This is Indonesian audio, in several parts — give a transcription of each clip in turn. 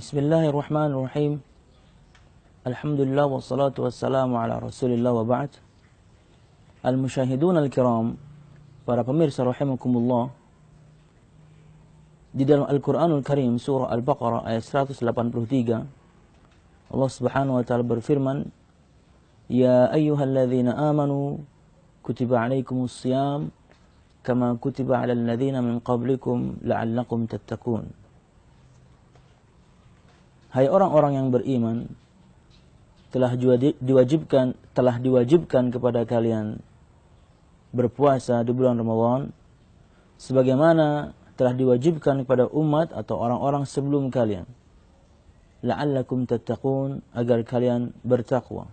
Bismillahirrahmanirrahim. Alhamdulillah wassalatu wassalamu ala Rasulillah wa ba'd. Al-musyahidun al-kiram, para pemirsa rahimakumullah. Di dalam Al-Qur'anul Karim surah Al-Baqarah ayat 183, Allah Subhanahu wa taala berfirman, "Ya ayyuhalladzina amanu kutiba 'alaikumus shiyam kama kutiba 'alal ladzina min qablikum la'allakum tattaqun." Hai orang-orang yang beriman, telah diwajibkan kepada kalian berpuasa di bulan Ramadan sebagaimana telah diwajibkan kepada umat atau orang-orang sebelum kalian, la'allakum tattaqun, agar kalian bertakwa.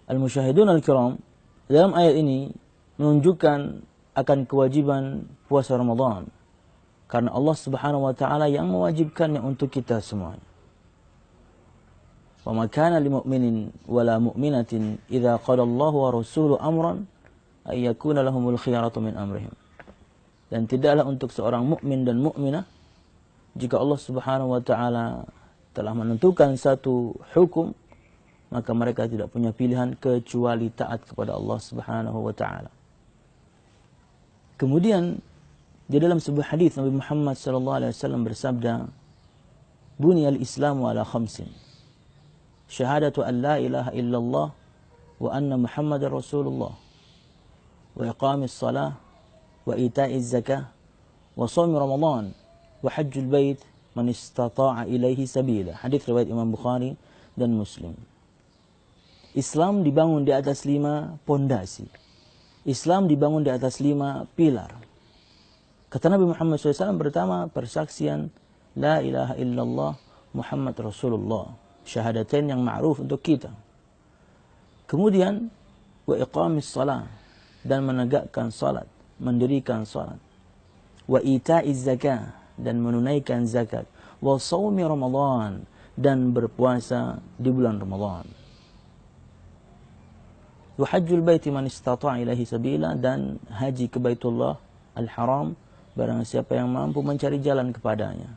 Al-musyahidun al-kiram, dalam ayat ini menunjukkan akan kewajiban puasa Ramadan, karena Allah Subhanahu wa taala yang mewajibkannya untuk kita semuanya. Wa ma kana lil mu'minin wala mu'minatin idza qada Allahu wa rasuluhu amran ay yakuna lahumul khiyaratu min amrihim. Dan tidaklah untuk seorang mukmin dan mukminah jika Allah Subhanahu wa taala telah menentukan satu hukum, maka mereka tidak punya pilihan kecuali taat kepada Allah Subhanahu wa taala. Kemudian di dalam sebuah hadis Nabi Muhammad sallallahu alaihi wasallam bersabda, "Buniyal Islamu ala khamsin. Syahadatu an la ilaha illallah wa anna Muhammadar Rasulullah, wa iqamis shalah, wa ita'iz zakah, wa shaum Ramadan, wa hajjul bait man istata'a ilaihi sabila." Hadis riwayat Imam Bukhari dan Muslim. Islam dibangun di atas 5 pondasi. Islam dibangun di atas 5 pilar. Kata Nabi Muhammad SAW, pertama, persaksian la ilaha illallah Muhammad Rasulullah, syahadatain yang ma'ruf untuk kita. Kemudian wa iqamis salat, dan menegakkan salat, mendirikan salat. Wa ita'iz zakah, dan menunaikan zakat. Wa shaumi Ramadan, dan berpuasa di bulan Ramadan. Wa hajjul baiti man istata'a ilaihi sabila, dan haji ke Baitullah Al-Haram barang siapa yang mampu mencari jalan kepadanya.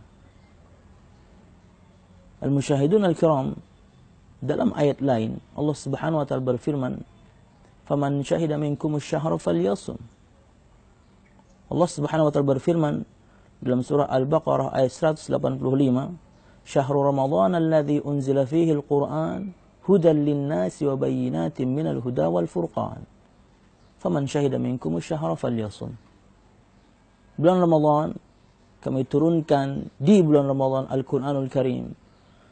Al-musyahidun al-kiram, dalam ayat lain Allah Subhanahu wa taala berfirman, "Faman syahida minkumus syahra falyasum." Allah Subhanahu wa taala berfirman dalam surah Al-Baqarah ayat 185, "Syahrul Ramadan alladzi unzila fihi al-Qur'an hudan lin-nasi wa bayyinatin minal huda wal furqan. Faman syahida minkumus syahra falyasum." Bulan Ramadan, kami turunkan di bulan Ramadan Al-Quranul Karim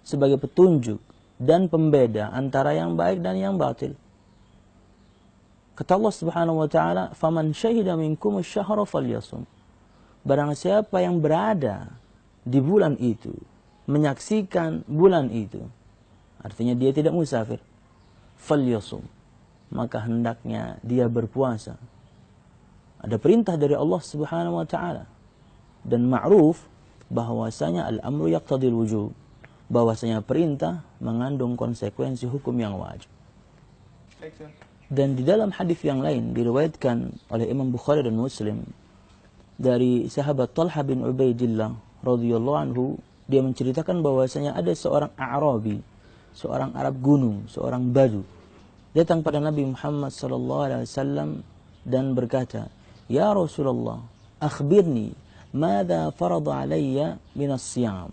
sebagai petunjuk dan pembeda antara yang baik dan yang batil. Kata Allah Subhanahu wa taala, "Faman syahida minkum asy-syahra falyasum." Barang siapa yang berada di bulan itu, menyaksikan bulan itu, artinya dia tidak musafir, falyasum, maka hendaknya dia berpuasa. Ada perintah dari Allah Subhanahu wa taala, dan ma'ruf bahwasanya al-amru yaqtadil wujub, bahwasanya perintah mengandung konsekuensi hukum yang wajib. Dan di dalam hadis yang lain diriwayatkan oleh Imam Bukhari dan Muslim dari sahabat Talha bin Ubaidillah radhiyallahu anhu, dia menceritakan bahwasanya ada seorang A'rabi, seorang Arab gunung, seorang Badu, datang pada Nabi Muhammad sallallahu alaihi wasallam dan berkata, "Ya Rasulullah, akhbirni madza farada alayya minas siyam.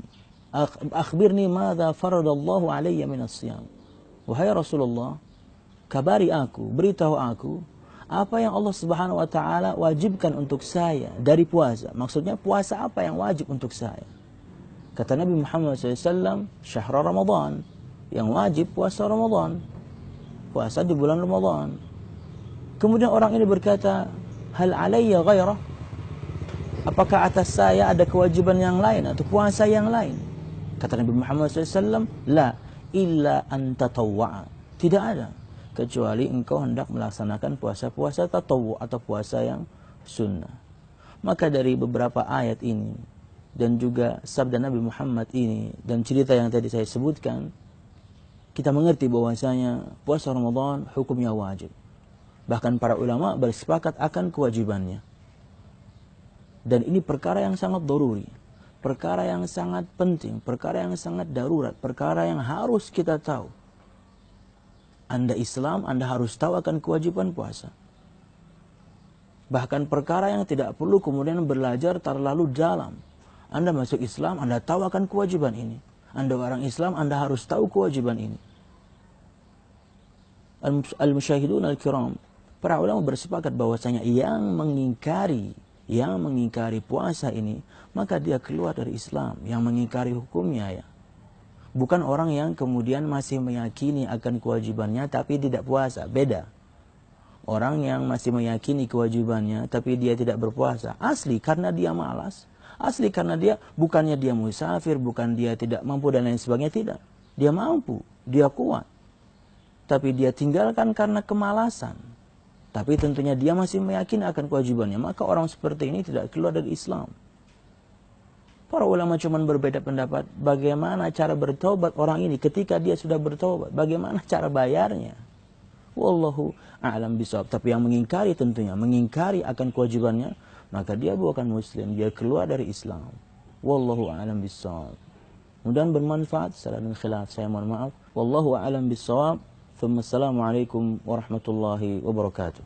Akhbirni madza faradallahu alayya minas siyam." Wahai Rasulullah, kabari aku, beritahu aku apa yang Allah Subhanahu wa taala wajibkan untuk saya dari puasa. Maksudnya puasa apa yang wajib untuk saya? Kata Nabi Muhammad SAW, syahr Ramadan, yang wajib puasa Ramadan, puasa di bulan Ramadan. Kemudian orang ini berkata, "Hal alayya ghairah?" Apakah atas saya ada kewajiban yang lain atau puasa yang lain? Kata Nabi Muhammad SAW, "La illa an tatawwa'a." Tidak ada, kecuali engkau hendak melaksanakan puasa-puasa tatawwu' atau puasa yang sunnah. Maka dari beberapa ayat ini dan juga sabda Nabi Muhammad ini dan cerita yang tadi saya sebutkan, kita mengerti bahwasanya puasa Ramadan hukumnya wajib. Bahkan para ulama bersepakat akan kewajibannya. Dan ini perkara yang sangat daruri. perkara yang sangat penting, perkara yang sangat darurat, perkara yang harus kita tahu. Anda Islam, Anda harus tahu akan kewajiban puasa. Bahkan perkara yang tidak perlu kemudian belajar terlalu dalam. Anda masuk Islam, Anda tahu akan kewajiban ini. Anda orang Islam, Anda harus tahu kewajiban ini. Al-musyahidun al-kiram, para ulama bersepakat bahwasanya yang mengingkari puasa ini, maka dia keluar dari Islam, yang mengingkari hukumnya ya. Bukan orang yang kemudian masih meyakini akan kewajibannya tapi tidak puasa, beda. Orang yang masih meyakini kewajibannya tapi dia tidak berpuasa, asli karena dia malas, asli karena dia bukannya dia musafir, bukan dia tidak mampu dan lain sebagainya, tidak. Dia mampu, dia kuat. Tapi dia tinggalkan karena kemalasan. Tapi tentunya dia masih meyakini akan kewajibannya, maka orang seperti ini tidak keluar dari Islam. Para ulama cuma berbeda pendapat bagaimana cara bertobat orang ini ketika dia sudah bertobat, bagaimana cara bayarnya. Wallahu a'lam bishawab. Tapi yang mengingkari tentunya, mengingkari akan kewajibannya, maka dia bukan muslim, dia keluar dari Islam. Wallahu a'lam bishawab. Mudah-mudahan bermanfaat. Salah dan khilaf saya mohon maaf. Wallahu a'lam bishawab. Assalamualaikum warahmatullahi wabarakatuh.